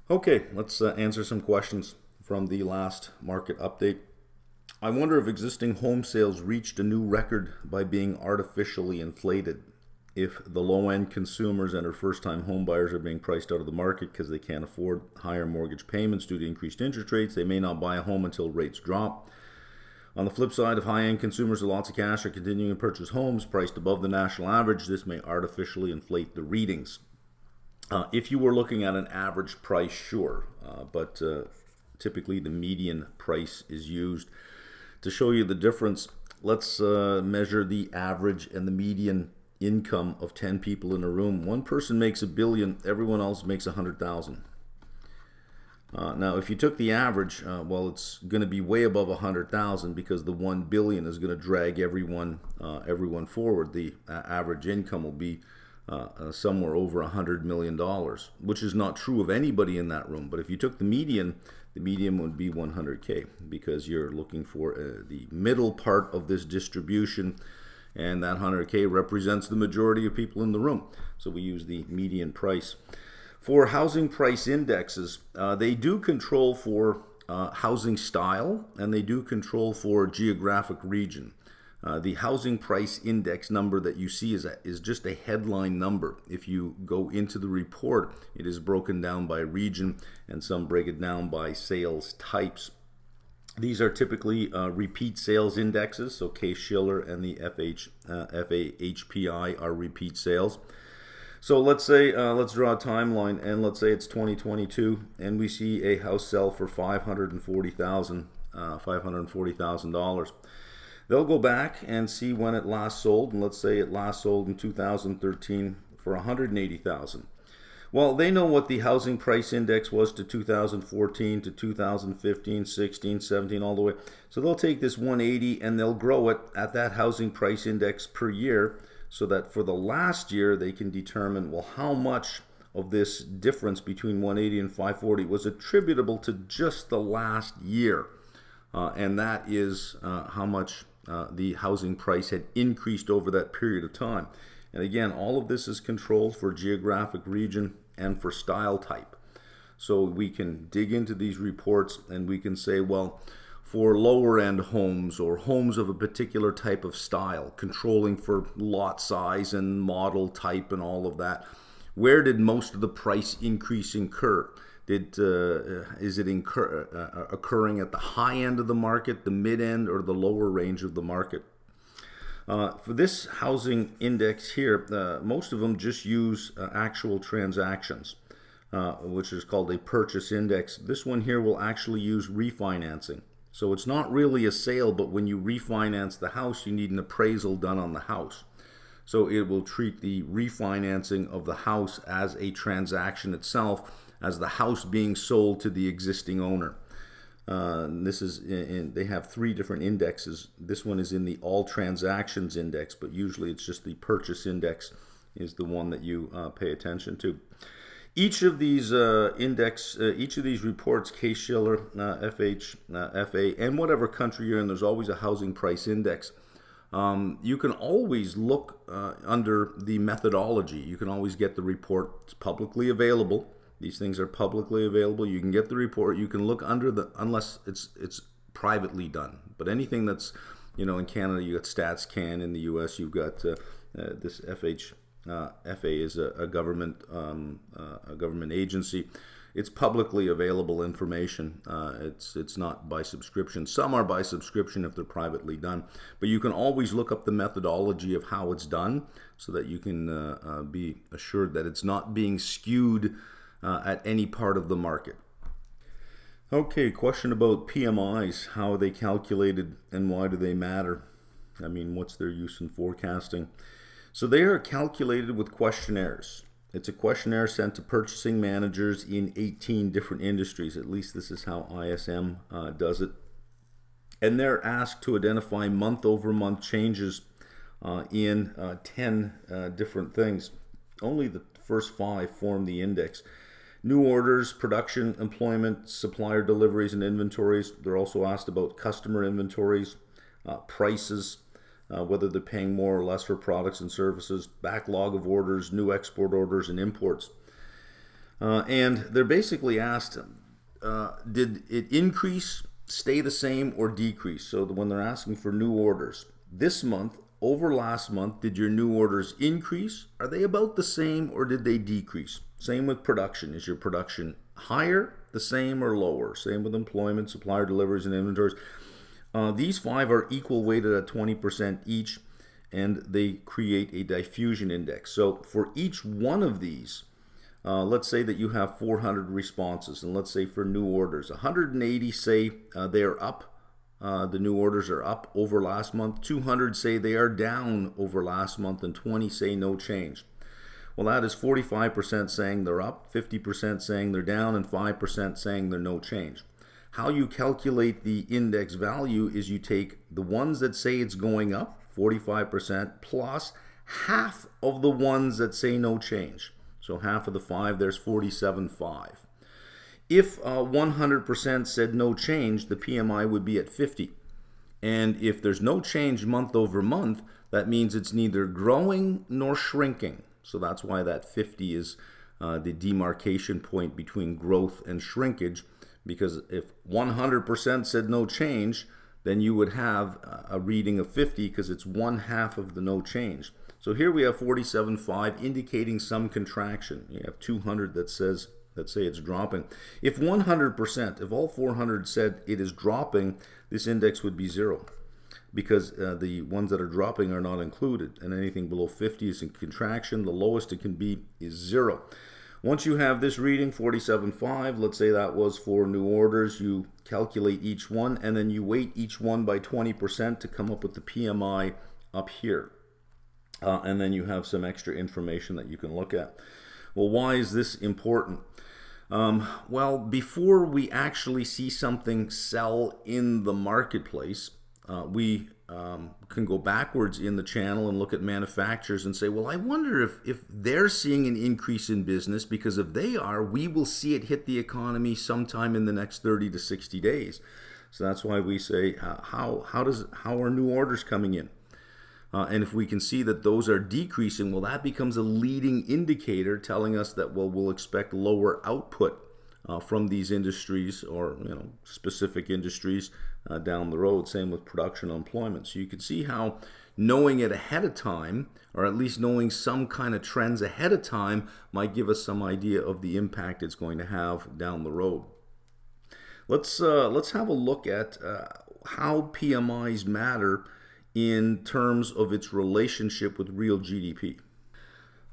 Okay, let's answer some questions from the last market update. I wonder if existing home sales reached a new record by being artificially inflated. If the low-end consumers and our first-time home buyers are being priced out of the market because they can't afford higher mortgage payments due to increased interest rates, they may not buy a home until rates drop. On the flip side, if high-end consumers with lots of cash are continuing to purchase homes priced above the national average, this may artificially inflate the readings. If you were looking at an average price, sure, but typically the median price is used. To show you the difference, let's measure the average and the median income of 10 people in a room. One person makes $1 billion, everyone else makes 100,000. Now, if you took the average, well, it's going to be way above 100,000 because the 1 billion is going to drag everyone forward. The average income will be somewhere over $100 million, which is not true of anybody in that room. But if you took the median would be 100K because you're looking for the middle part of this distribution, and that 100K represents the majority of people in the room. So we use the median price. For housing price indexes, they do control for housing style, and they do control for geographic region. The housing price index number that you see is just a headline number. If you go into the report, it is broken down by region, and some break it down by sales types. These are typically repeat sales indexes, so Case-Shiller and the FAHPI are repeat sales. So let's say, let's draw a timeline, and let's say it's 2022, and we see a house sell for $540,000. They'll go back and see when it last sold, and let's say it last sold in 2013 for $180,000. Well, they know what the housing price index was to 2014 to 2015, 16, 17, all the way. So they'll take this 180 and they'll grow it at that housing price index per year, so that for the last year they can determine, well, how much of this difference between 180 and 540 was attributable to just the last year. And that is how much the housing price had increased over that period of time. And again, all of this is controlled for geographic region and for style type. So we can dig into these reports and we can say, well, for lower end homes or homes of a particular type of style, controlling for lot size and model type and all of that, where did most of the price increase occur? Is it occurring at the high end of the market, the mid end, or the lower range of the market? For this housing index here, most of them just use actual transactions, which is called a purchase index. This one here will actually use refinancing. So it's not really a sale, but when you refinance the house, you need an appraisal done on the house. So it will treat the refinancing of the house as a transaction itself, as the house being sold to the existing owner. This is they have 3 different indexes. This one is in the all transactions index, but usually it's just the purchase index is the one that you pay attention to. Each of these each of these reports, Case-Shiller, FA, and whatever country you're in, there's always a housing price index. You can always look under the methodology. You can always get the report. It's publicly available. These things are publicly available. You can get the report. You can look under unless it's privately done. But anything that's, in Canada, you got StatsCan. In the U.S., you've got this FA is a government agency. It's publicly available information. It's not by subscription. Some are by subscription if they're privately done. But you can always look up the methodology of how it's done so that you can be assured that it's not being skewed at any part of the market. Okay, question about PMIs. How are they calculated and why do they matter? I mean, what's their use in forecasting? So they are calculated with questionnaires. It's a questionnaire sent to purchasing managers in 18 different industries. At least this is how ISM does it. And they're asked to identify month-over-month changes in 10 different things. Only the first 5 form the index. New orders, production, employment, supplier deliveries, and inventories. They're also asked about customer inventories, prices, whether they're paying more or less for products and services, backlog of orders, new export orders, and imports. And they're basically asked, did it increase, stay the same, or decrease? So when they're asking for new orders, this month over last month, did your new orders increase? Are they about the same, or did they decrease? Same with production. Is your production higher, the same, or lower? Same with employment, supplier deliveries, and inventories. These five are equal weighted at 20% each, and they create a diffusion index. So for each one of these, let's say that you have 400 responses, and let's say for new orders, 180 say they are up. The new orders are up over last month. 200 say they are down over last month, and 20 say no change. Well, that is 45% saying they're up, 50% saying they're down, and 5% saying they're no change. How you calculate the index value is you take the ones that say it's going up, 45%, plus half of the ones that say no change. So half of the 5, there's 47.5. If 100% said no change, the PMI would be at 50. And if there's no change month over month, that means it's neither growing nor shrinking. So that's why that 50 is the demarcation point between growth and shrinkage. Because if 100% said no change, then you would have a reading of 50 because it's 1/2 of the no change. So here we have 47.5 indicating some contraction. You have 200 that say it's dropping. If 100%, if all 400 said it is dropping, this index would be 0 because the ones that are dropping are not included, and anything below 50 is in contraction. The lowest it can be is 0. Once you have this reading, 47.5, let's say that was for new orders, you calculate each one, and then you weight each one by 20% to come up with the PMI up here. And then you have some extra information that you can look at. Well, why is this important? Well, before we actually see something sell in the marketplace, we can go backwards in the channel and look at manufacturers and say, well, I wonder if they're seeing an increase in business, because if they are, we will see it hit the economy sometime in the next 30 to 60 days. So that's why we say, how are new orders coming in? And if we can see that those are decreasing, well, that becomes a leading indicator telling us that, well, we'll expect lower output from these industries, or specific industries down the road. Same with production and employment. So you can see how knowing it ahead of time, or at least knowing some kind of trends ahead of time, might give us some idea of the impact it's going to have down the road. Let's have a look at how PMIs matter in terms of its relationship with real GDP.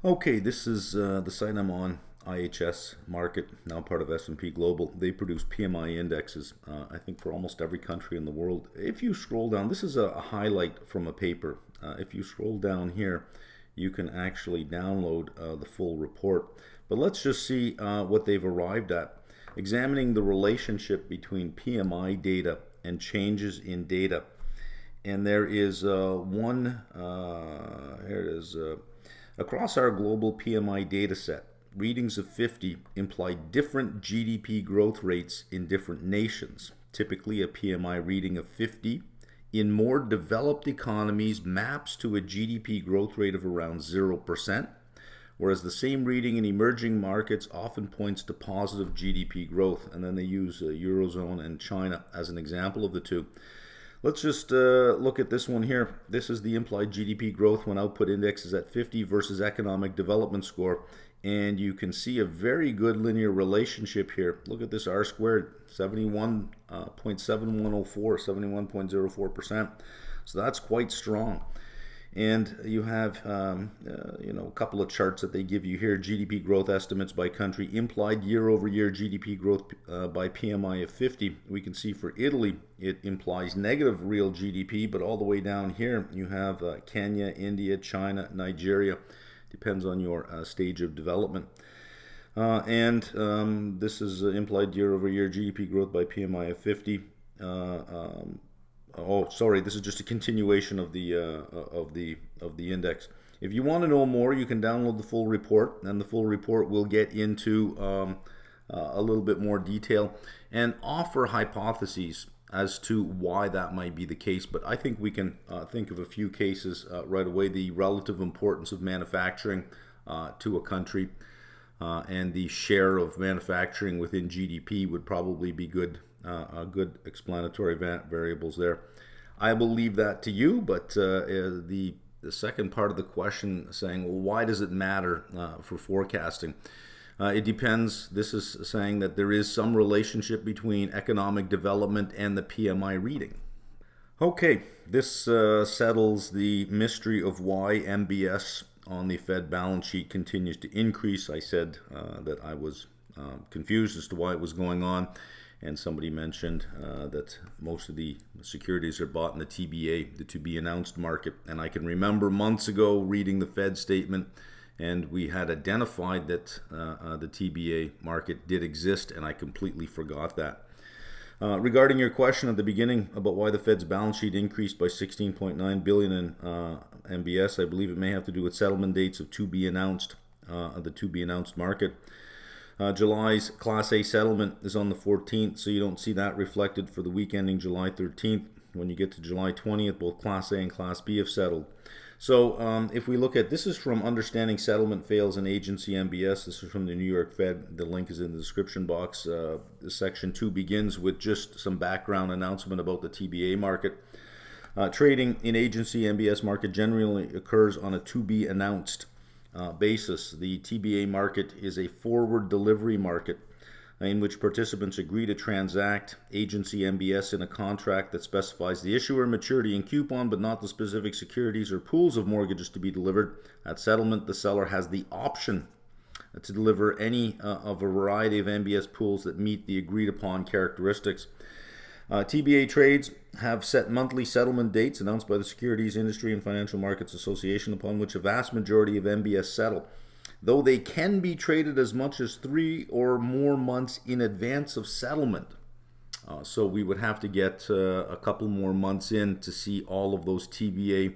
Okay, this is the site I'm on, IHS Markit, now part of S&P Global. They produce PMI indexes, I think, for almost every country in the world. If you scroll down, this is a highlight from a paper. If you scroll down here, you can actually download the full report. But let's just see what they've arrived at. Examining the relationship between PMI data and changes in data. And there is here it is. Across our global PMI data set, readings of 50 imply different GDP growth rates in different nations. Typically, a PMI reading of 50 in more developed economies maps to a GDP growth rate of around 0%, whereas the same reading in emerging markets often points to positive GDP growth. And then they use Eurozone and China as an example of the two. Let's just look at this one here. This is the implied GDP growth when output index is at 50 versus economic development score. And you can see a very good linear relationship here. Look at this R squared, 71.7104, 71.04%. So that's quite strong. And you have, a couple of charts that they give you here. GDP growth estimates by country, implied year-over-year GDP growth by PMI of 50. We can see for Italy, it implies negative real GDP, but all the way down here, you have Kenya, India, China, Nigeria. Depends on your stage of development. This is implied year-over-year GDP growth by PMI of 50. This is just a continuation of the index. If you want to know more, you can download the full report, and the full report will get into a little bit more detail and offer hypotheses as to why that might be the case. But I think we can think of a few cases right away. The relative importance of manufacturing to a country, and the share of manufacturing within GDP would probably be good explanatory variables there. I will leave that to you, but the second part of the question saying, well, why does it matter for forecasting? It depends. This is saying that there is some relationship between economic development and the PMI reading. Okay, this settles the mystery of why MBS on the Fed balance sheet continues to increase. I said that I was confused as to why it was going on, and somebody mentioned that most of the securities are bought in the TBA, the to be announced market. And I can remember months ago reading the Fed statement, and we had identified that the TBA market did exist, and I completely forgot that. Regarding your question at the beginning about why the Fed's balance sheet increased by $16.9 billion in MBS, I believe it may have to do with settlement dates of to be announced, the to be announced market. July's Class A settlement is on the 14th, so you don't see that reflected for the week ending July 13th. When you get to July 20th, both Class A and Class B have settled. So if we look at, this is from Understanding Settlement Fails in Agency MBS. This is from the New York Fed. The link is in the description box. Section 2 begins with just some background announcement about the TBA market. Trading in Agency MBS market generally occurs on a to be announced basis. The TBA market is a forward delivery market in which participants agree to transact Agency MBS in a contract that specifies the issuer, maturity, and coupon, but not the specific securities or pools of mortgages to be delivered. At settlement, the seller has the option to deliver any of a variety of MBS pools that meet the agreed upon characteristics. TBA trades have set monthly settlement dates announced by the Securities Industry and Financial Markets Association, upon which a vast majority of MBS settle, though they can be traded as much as 3 or more months in advance of settlement. So we would have to get a couple more months in to see all of those TBA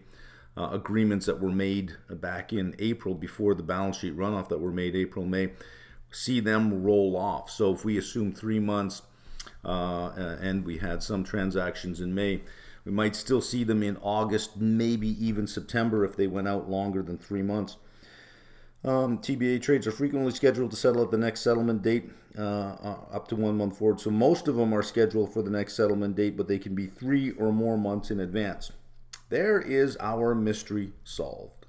agreements that were made back in April, before the balance sheet runoff that were made April, May, see them roll off. So if we assume 3 months and we had some transactions in May, we might still see them in August, maybe even September if they went out longer than 3 months. TBA trades are frequently scheduled to settle at the next settlement date up to 1 month forward. So most of them are scheduled for the next settlement date, but they can be 3 or more months in advance. There is our mystery solved.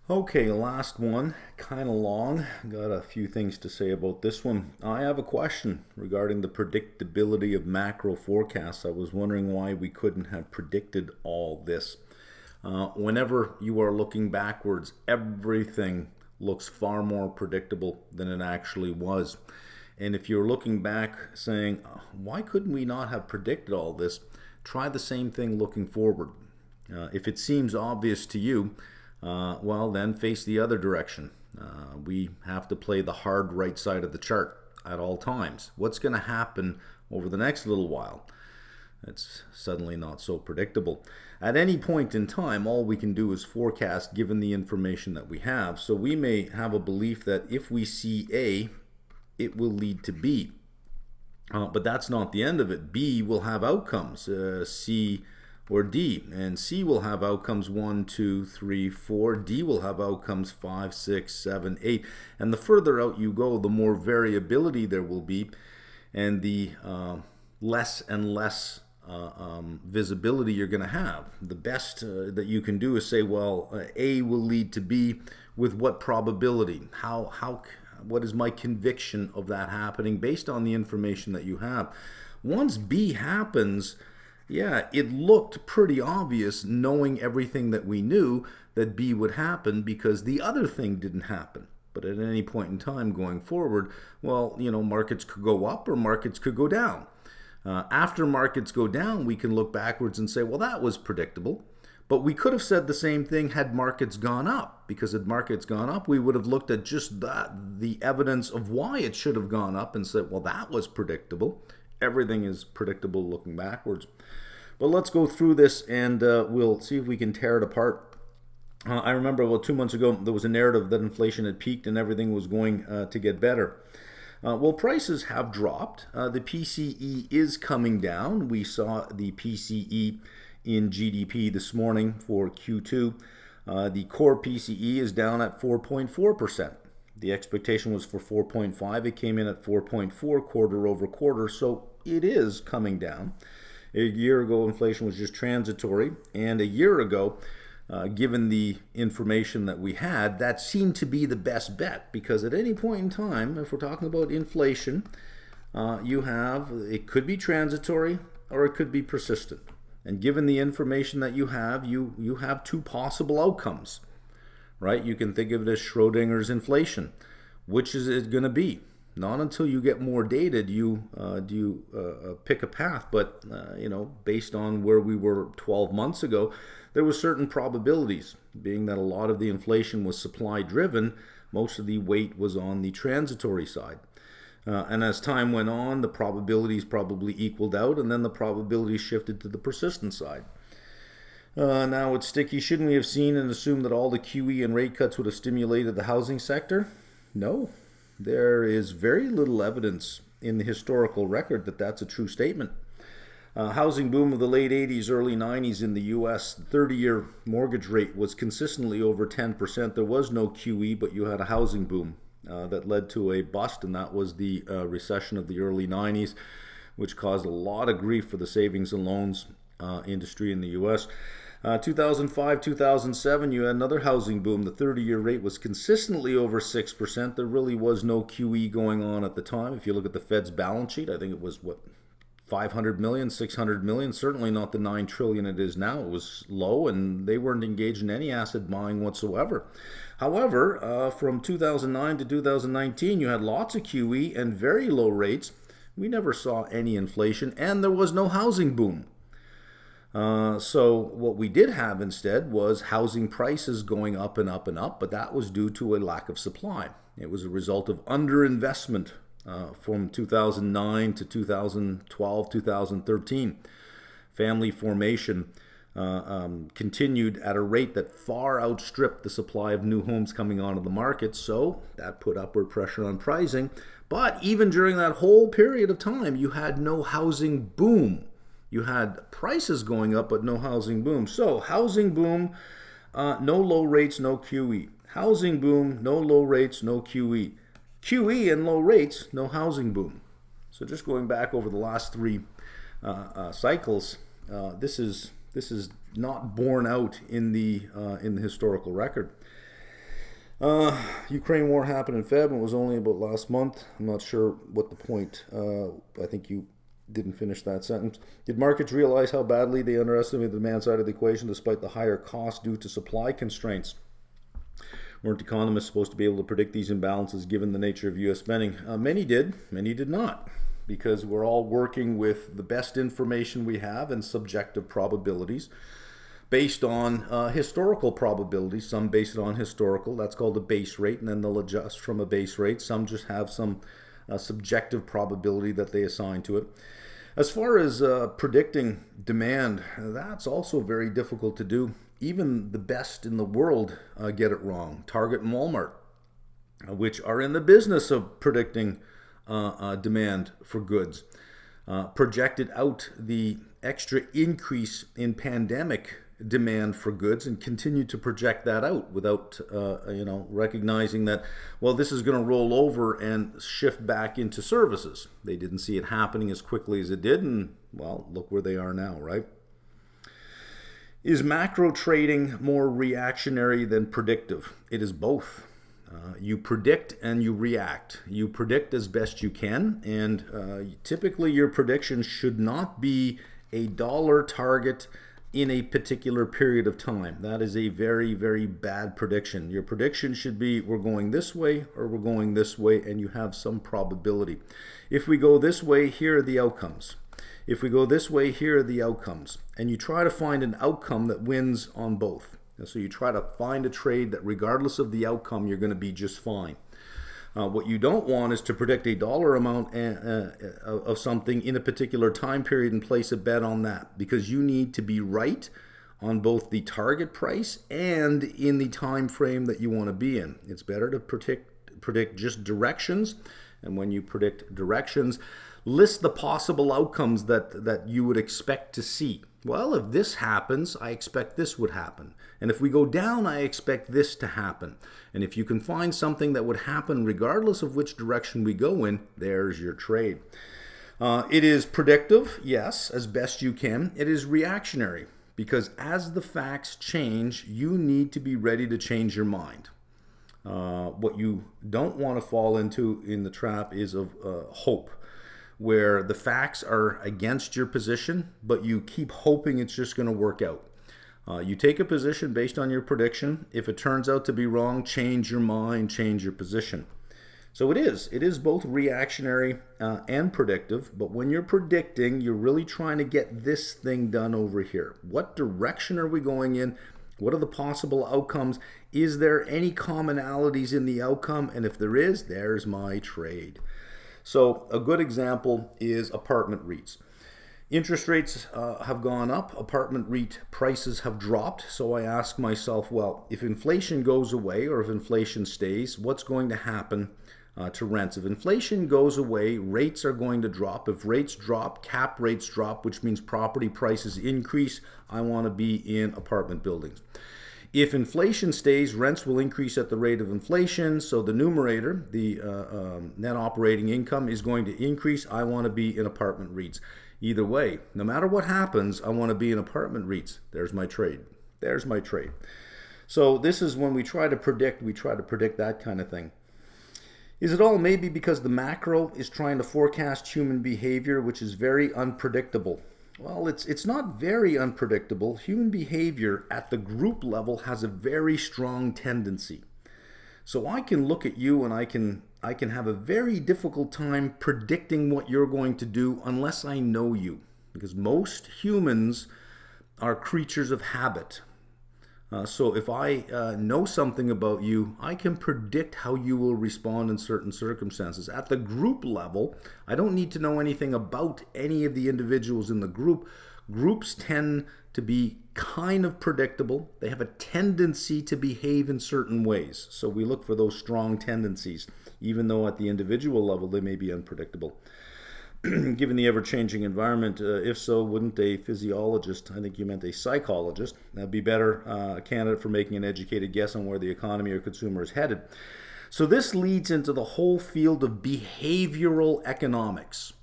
Okay, last one, kind of long. Got a few things to say about this one. I have a question regarding the predictability of macro forecasts. I was wondering why we couldn't have predicted all this. Whenever you are looking backwards, everything looks far more predictable than it actually was. And if you're looking back saying, why couldn't we not have predicted all this? Try the same thing looking forward. If it seems obvious to you, well, then face the other direction. We have to play the hard right side of the chart at all times. What's going to happen over the next little while? It's suddenly not so predictable. At any point in time, all we can do is forecast given the information that we have. So we may have a belief that if we see A, it will lead to B. But that's not the end of it. B will have outcomes, C or D. And C will have outcomes 1, 2, 3, 4. D will have outcomes 5, 6, 7, 8. And the further out you go, the more variability there will be, and the less and less visibility you're going to have. The best that you can do is say, well, A will lead to B with what probability? What is my conviction of that happening based on the information that you have? Once B happens, yeah, it looked pretty obvious, knowing everything that we knew, that B would happen because the other thing didn't happen. But at any point in time going forward, well, markets could go up or markets could go down. After markets go down, we can look backwards and say, well, that was predictable. But we could have said the same thing had markets gone up, because had markets gone up, we would have looked at just the evidence of why it should have gone up and said, well, that was predictable. Everything is predictable looking backwards. But let's go through this and we'll see if we can tear it apart. I remember about 2 months ago, there was a narrative that inflation had peaked and everything was going to get better. Well, prices have dropped. The PCE is coming down. We saw the PCE in GDP this morning for Q2. The core PCE is down at 4.4%. The expectation was for 4.5. It came in at 4.4 quarter over quarter, so it is coming down. A year ago, inflation was just transitory, and a year ago, given the information that we had, that seemed to be the best bet, because at any point in time, if we're talking about inflation, it could be transitory or it could be persistent. And given the information that you have two possible outcomes, right? You can think of it as Schrodinger's inflation. Which is it going to be? Not until you get more data do you pick a path. But based on where we were 12 months ago, there were certain probabilities. Being that a lot of the inflation was supply driven, most of the weight was on the transitory side. And as time went on, the probabilities probably equaled out, and then the probabilities shifted to the persistent side. Now it's sticky. Shouldn't we have seen and assumed that all the QE and rate cuts would have stimulated the housing sector? No. There is very little evidence in the historical record that that's a true statement. Housing boom of the late 80s, early 90s in the U.S., 30-year mortgage rate was consistently over 10%. There was no QE, but you had a housing boom that led to a bust, and that was the recession of the early 90s, which caused a lot of grief for the savings and loans industry in the U.S. 2005, 2007, you had another housing boom. The 30-year rate was consistently over 6%. There really was no QE going on at the time. If you look at the Fed's balance sheet, I think it was, 500 million, 600 million, certainly not the 9 trillion it is now. It was low, and they weren't engaged in any asset buying whatsoever. However, from 2009 to 2019, you had lots of QE and very low rates. We never saw any inflation, and there was no housing boom. So what we did have instead was housing prices going up and up and up, but that was due to a lack of supply. It was a result of underinvestment from 2009 to 2012, 2013. Family formation continued at a rate that far outstripped the supply of new homes coming onto the market, so that put upward pressure on pricing. But even during that whole period of time, you had no housing boom. You had prices going up, but no housing boom. So housing boom, no low rates, no QE. Housing boom, no low rates, no QE. QE and low rates, no housing boom. So just going back over the last three cycles, this is not borne out in the historical record. Ukraine war happened in Feb, and it was only about last month. I'm not sure what the point. I think you didn't finish that sentence. Did markets realize how badly they underestimated the demand side of the equation despite the higher cost due to supply constraints? Weren't economists supposed to be able to predict these imbalances given the nature of U.S. spending? Many did, many did not, because we're all working with the best information we have and subjective probabilities based on historical probabilities. Some base it on historical, that's called a base rate, and then they'll adjust from a base rate. Some just have some subjective probability that they assign to it. As far as predicting demand, that's also very difficult to do. Even the best in the world get it wrong. Target and Walmart, which are in the business of predicting demand for goods, projected out the extra increase in pandemic demand for goods and continue to project that out without recognizing that, well, this is going to roll over and shift back into services. They didn't see it happening as quickly as it did, and well, look where they are now, right? Is macro trading more reactionary than predictive? It is both. You predict and you react. You predict as best you can, and typically your prediction should not be a dollar target in a particular period of time. That is a very, very bad prediction. Your prediction should be, we're going this way or we're going this way, and you have some probability. If we go this way, here are the outcomes. If we go this way, here are the outcomes. And you try to find an outcome that wins on both. And so you try to find a trade that regardless of the outcome, you're going to be just fine. What you don't want is to predict a dollar amount of something in a particular time period and place a bet on that, because you need to be right on both the target price and in the time frame that you want to be in. It's better to predict just directions, and when you predict directions, list the possible outcomes that you would expect to see. Well, if this happens, I expect this would happen. And if we go down, I expect this to happen. And if you can find something that would happen regardless of which direction we go in, there's your trade. It is predictive, yes, as best you can. It is reactionary, because as the facts change, you need to be ready to change your mind. What you don't want to fall into in the trap is of hope, where the facts are against your position, but you keep hoping it's just going to work out. You take a position based on your prediction. If it turns out to be wrong, change your mind, change your position. So it is both reactionary and predictive, but when you're predicting, you're really trying to get this thing done over here. What direction are we going in? What are the possible outcomes? Is there any commonalities in the outcome? And if there is, there's my trade. So a good example is apartment REITs. Interest rates have gone up, apartment REIT prices have dropped. So I ask myself, well, if inflation goes away or if inflation stays, what's going to happen to rents? If inflation goes away, rates are going to drop. If rates drop, cap rates drop, which means property prices increase. I want to be in apartment buildings. If inflation stays, rents will increase at the rate of inflation. So the numerator, the net operating income, is going to increase. I want to be in apartment REITs. Either way, no matter what happens, I want to be in apartment REITs. There's my trade. There's my trade. So this is when we try to predict that kind of thing. Is it all maybe because the macro is trying to forecast human behavior, which is very unpredictable? Well, it's not very unpredictable. Human behavior at the group level has a very strong tendency. So I can look at you and I can have a very difficult time predicting what you're going to do unless I know you, because most humans are creatures of habit. So if I know something about you, I can predict how you will respond in certain circumstances. At the group level, I don't need to know anything about any of the individuals in the group. Groups tend to be kind of predictable. They have a tendency to behave in certain ways. So we look for those strong tendencies, even though at the individual level they may be unpredictable. Given the ever-changing environment, if so, wouldn't a physiologist, I think you meant a psychologist, be better candidate for making an educated guess on where the economy or consumer is headed? So this leads into the whole field of behavioral economics.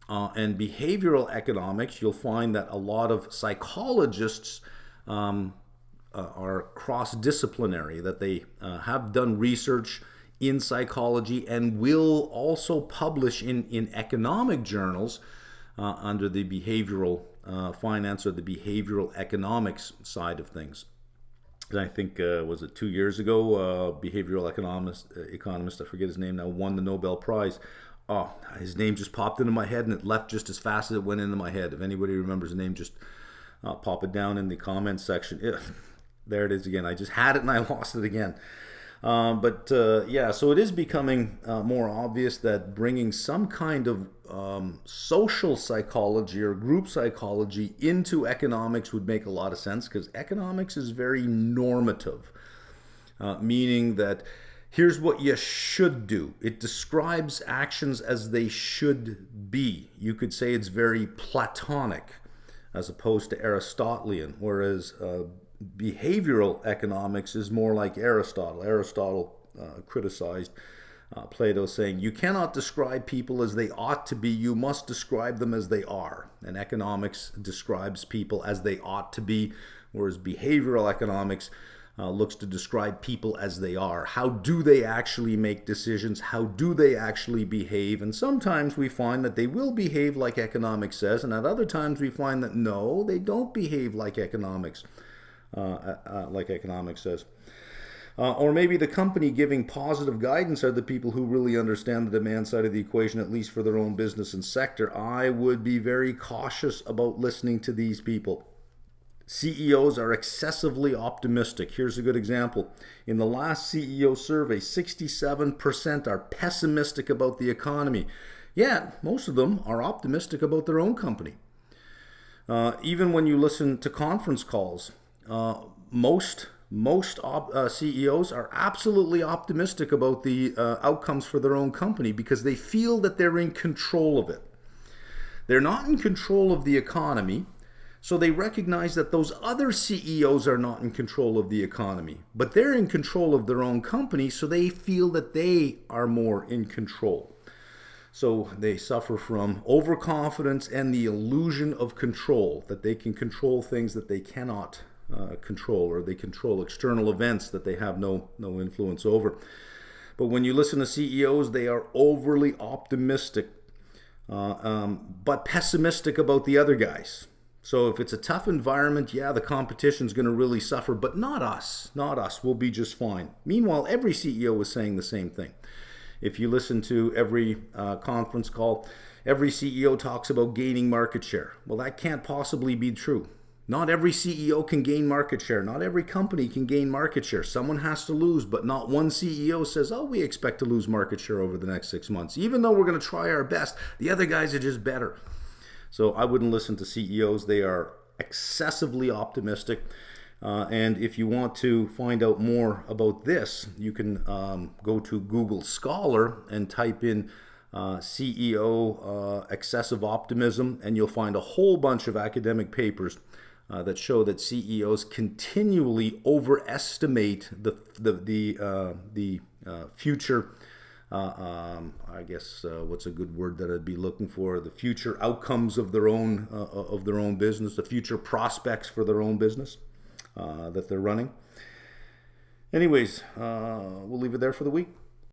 And behavioral economics, you'll find that a lot of psychologists are cross-disciplinary, that they have done research in psychology and will also publish in economic journals under the behavioral finance or the behavioral economics side of things. And I think, was it 2 years ago, behavioral economist, I forget his name now, won the Nobel Prize. Oh, his name just popped into my head and it left just as fast as it went into my head. If anybody remembers his name, just pop it down in the comments section. There it is again. I just had it and I lost it again. Yeah, so it is becoming more obvious that bringing some kind of social psychology or group psychology into economics would make a lot of sense, because economics is very normative, meaning that here's what you should do. It describes actions as they should be. You could say it's very Platonic as opposed to Aristotelian, whereas behavioral economics is more like Aristotle. Aristotle criticized Plato, saying you cannot describe people as they ought to be, you must describe them as they are. And economics describes people as they ought to be, whereas behavioral economics looks to describe people as they are. How do they actually make decisions? How do they actually behave? And sometimes we find that they will behave like economics says, and at other times we find that no, they don't behave like economics says. Or maybe the company giving positive guidance are the people who really understand the demand side of the equation, at least for their own business and sector. I would be very cautious about listening to these people. CEOs are excessively optimistic. Here's a good example. In the last CEO survey, 67% are pessimistic about the economy. Yet, most of them are optimistic about their own company. Even when you listen to conference calls, most CEOs are absolutely optimistic about the outcomes for their own company because they feel that they're in control of it. They're not in control of the economy. So they recognize that those other CEOs are not in control of the economy, but they're in control of their own company, so they feel that they are more in control. So they suffer from overconfidence and the illusion of control, that they can control things that they cannot control, or they control external events that they have no influence over. But when you listen to CEOs, they are overly optimistic, but pessimistic about the other guys. So if it's a tough environment, yeah, the competition's going to really suffer, but not us. Not us. We'll be just fine. Meanwhile, every CEO is saying the same thing. If you listen to every conference call, every CEO talks about gaining market share. Well, that can't possibly be true. Not every CEO can gain market share. Not every company can gain market share. Someone has to lose, but not one CEO says, oh, we expect to lose market share over the next 6 months. Even though we're going to try our best, the other guys are just better. So I wouldn't listen to CEOs. They are excessively optimistic. And if you want to find out more about this, you can go to Google Scholar and type in CEO excessive optimism, and you'll find a whole bunch of academic papers that show that CEOs continually overestimate the future. I guess what's a good word that I'd be looking for? The future outcomes of their own business, the future prospects for their own business that they're running. Anyways, we'll leave it there for the week.